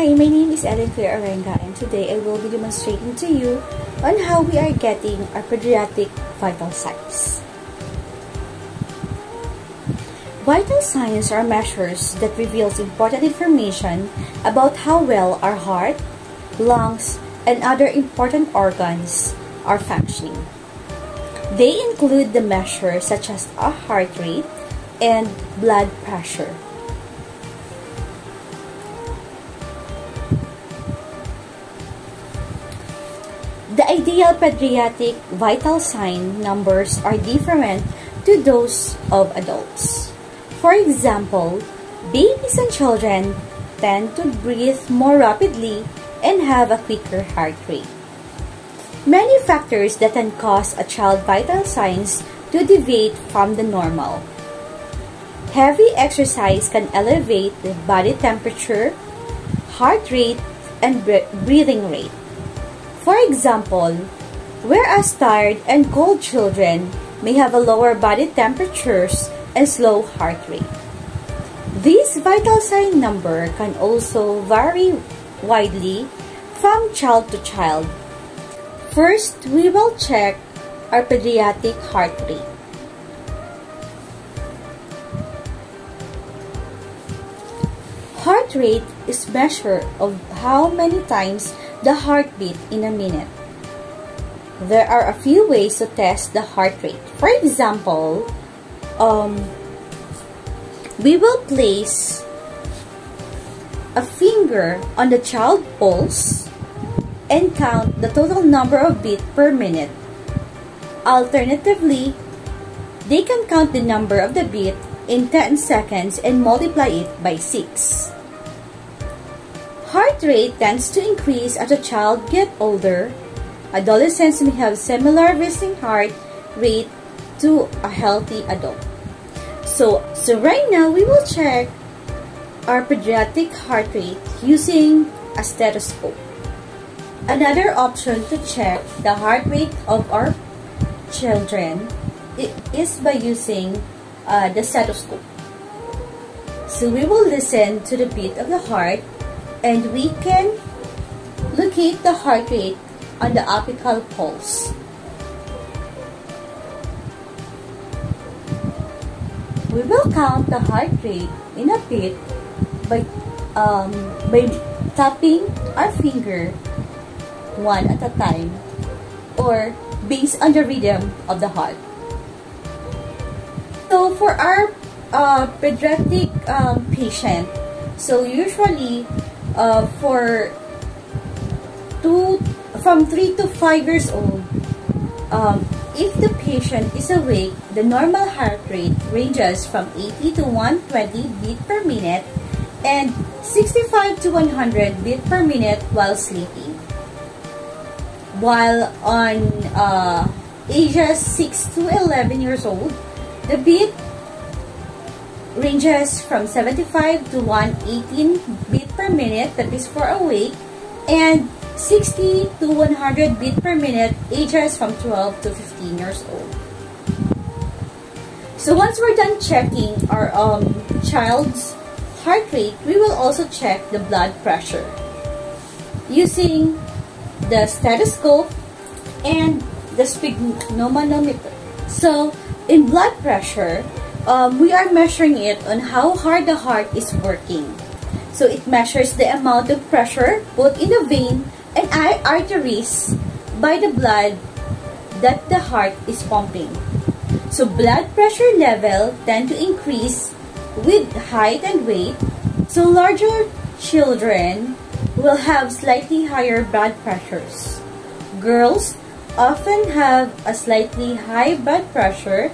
Hi, my name is Ellen Claire Arenga, and today I will be demonstrating to you on how we are getting our pediatric vital signs. Vital signs are measures that reveals important information about how well our heart, lungs, and other important organs are functioning. They include the measures such as our heart rate and blood pressure. The ideal pediatric vital sign numbers are different to those of adults. For example, babies and children tend to breathe more rapidly and have a quicker heart rate. Many factors that can cause a child's vital signs to deviate from the normal. Heavy exercise can elevate the body temperature, heart rate, and breathing rate. For example, whereas tired and cold children may have a lower body temperatures and slow heart rate. This vital sign number can also vary widely from child to child. First, we will check our pediatric heart rate. Heart rate is a measure of how many times the heartbeat in a minute. There are a few ways to test the heart rate. For example, we will place a finger on the child's pulse and count the total number of beats per minute. Alternatively, they can count the number of the beat in 10 seconds and multiply it by 6. Heart rate tends to increase as a child gets older. Adolescents may have similar resting heart rate to a healthy adult. So right now we will check our pediatric heart rate using a stethoscope. Another option to check the heart rate of our children is by using the stethoscope. So we will listen to the beat of the heart, and we can locate the heart rate on the apical pulse. We will count the heart rate in a beat by tapping our finger one at a time, or based on the rhythm of the heart. So for our pediatric patient, so usually from 3 to 5 years old, if the patient is awake, the normal heart rate ranges from 80 to 120 beats per minute and 65 to 100 beats per minute while sleeping. While on ages 6 to 11 years old, the beat ranges from 75 to 118 beats per minute, that is for awake, and 60 to 100 beats per minute, ages from 12 to 15 years old. So once we're done checking our child's heart rate, we will also check the blood pressure using the stethoscope and the sphygmomanometer. So in blood pressure, we are measuring it on how hard the heart is working. So it measures the amount of pressure both in the vein and arteries by the blood that the heart is pumping. So blood pressure level tend to increase with height and weight. So larger children will have slightly higher blood pressures. Girls often have a slightly high blood pressure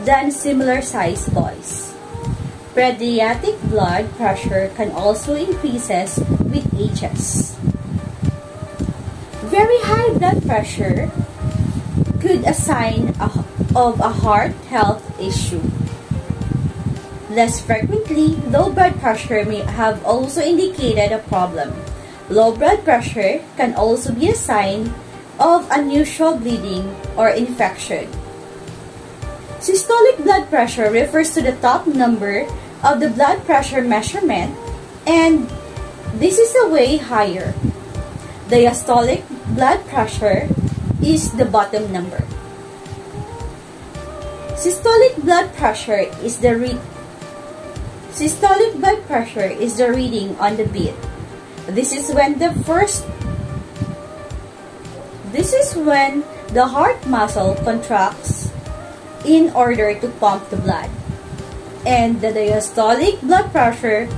than similar-sized boys. Pediatric blood pressure can also increases with ages. Very high blood pressure could a sign of a heart health issue. Less frequently, low blood pressure may have also indicated a problem. Low blood pressure can also be a sign of unusual bleeding or infection. Systolic blood pressure refers to the top number of the blood pressure measurement, and This is a way higher. Diastolic blood pressure is the bottom number. Systolic blood pressure is the reading on the beat. This is when the heart muscle contracts in order to pump the blood. And the diastolic blood pressure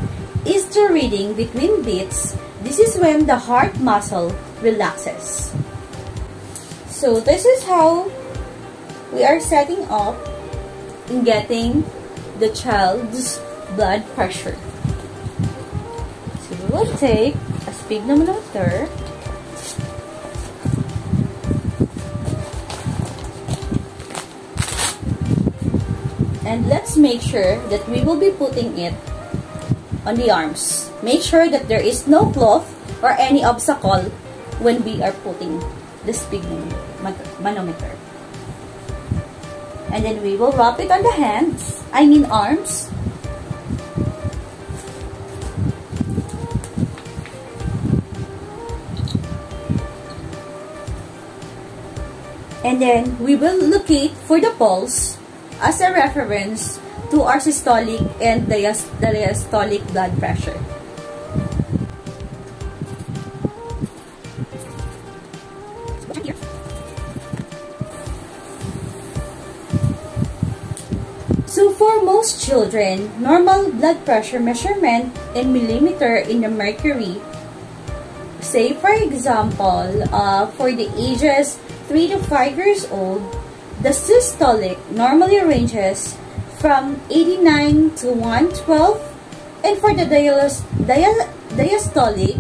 is the reading between beats. This is when the heart muscle relaxes. So this is how we are setting up in getting the child's blood pressure. So we will take a sphygmomanometer and let's make sure that we will be putting it on the arms. Make sure that there is no cloth or any obstacle when we are putting the sphygmomanometer. And then we will wrap it on the arms. And then we will locate for the pulse as a reference to our systolic and diastolic blood pressure. So for most children, normal blood pressure measurement in millimeter in the mercury, say for example, for the ages 3 to 5 years old, the systolic normally ranges from 89 to 112, and for the diastolic,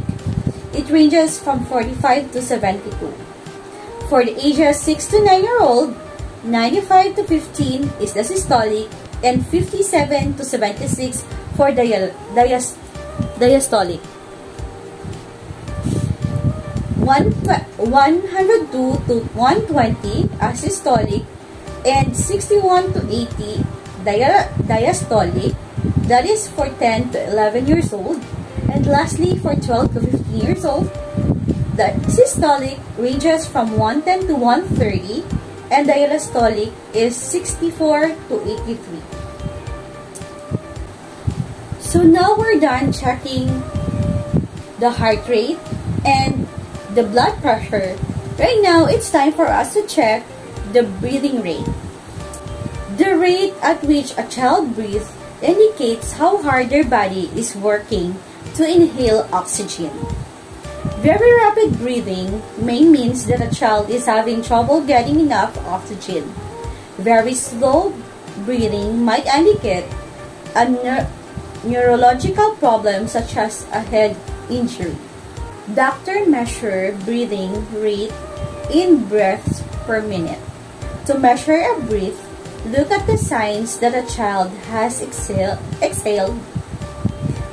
it ranges from 45 to 72. For the ages 6 to 9-year-old, 95 to 15 is the systolic, and 57 to 76 for diastolic. 102 to 120 as systolic, and 61 to 80 diastolic, that is for 10 to 11 years old. And lastly, for 12 to 15 years old, the systolic ranges from 110 to 130, and diastolic is 64 to 83. So now we're done checking the heart rate and the blood pressure. Right now, it's time for us to check the breathing rate. The rate at which a child breathes indicates how hard their body is working to inhale oxygen. Very rapid breathing may mean that a child is having trouble getting enough oxygen. Very slow breathing might indicate a neurological problem such as a head injury. Doctors measure breathing rate in breaths per minute. To measure a breath, look at the signs that a child has exhaled,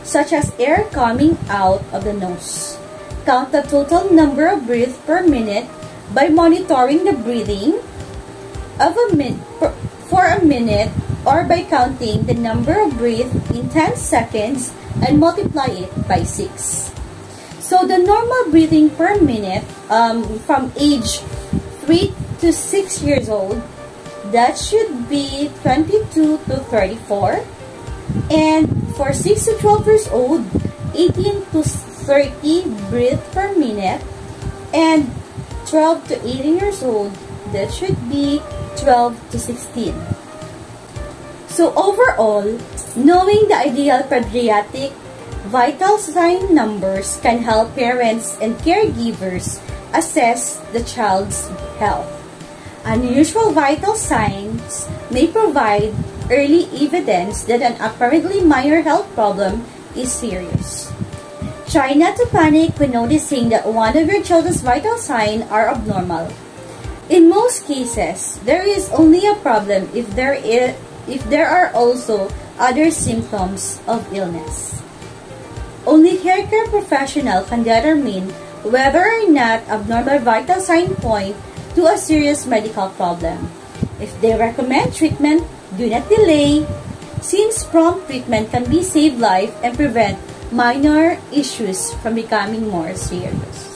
such as air coming out of the nose. Count the total number of breaths per minute by monitoring the breathing of for a minute, or by counting the number of breaths in 10 seconds and multiply it by 6. So the normal breathing per minute from age 3 to 6 years old, that should be 22 to 34. And for 6 to 12 years old, 18 to 30 breaths per minute. And 12 to 18 years old, that should be 12 to 16. So overall, knowing the ideal pediatric vital sign numbers can help parents and caregivers assess the child's health. Unusual vital signs may provide early evidence that an apparently minor health problem is serious. Try not to panic when noticing that one of your children's vital signs are abnormal. In most cases, there is only a problem if there are also other symptoms of illness. Only healthcare professional can determine whether or not abnormal vital sign point to a serious medical problem. If they recommend treatment, do not delay, since prompt treatment can be save life and prevent minor issues from becoming more serious.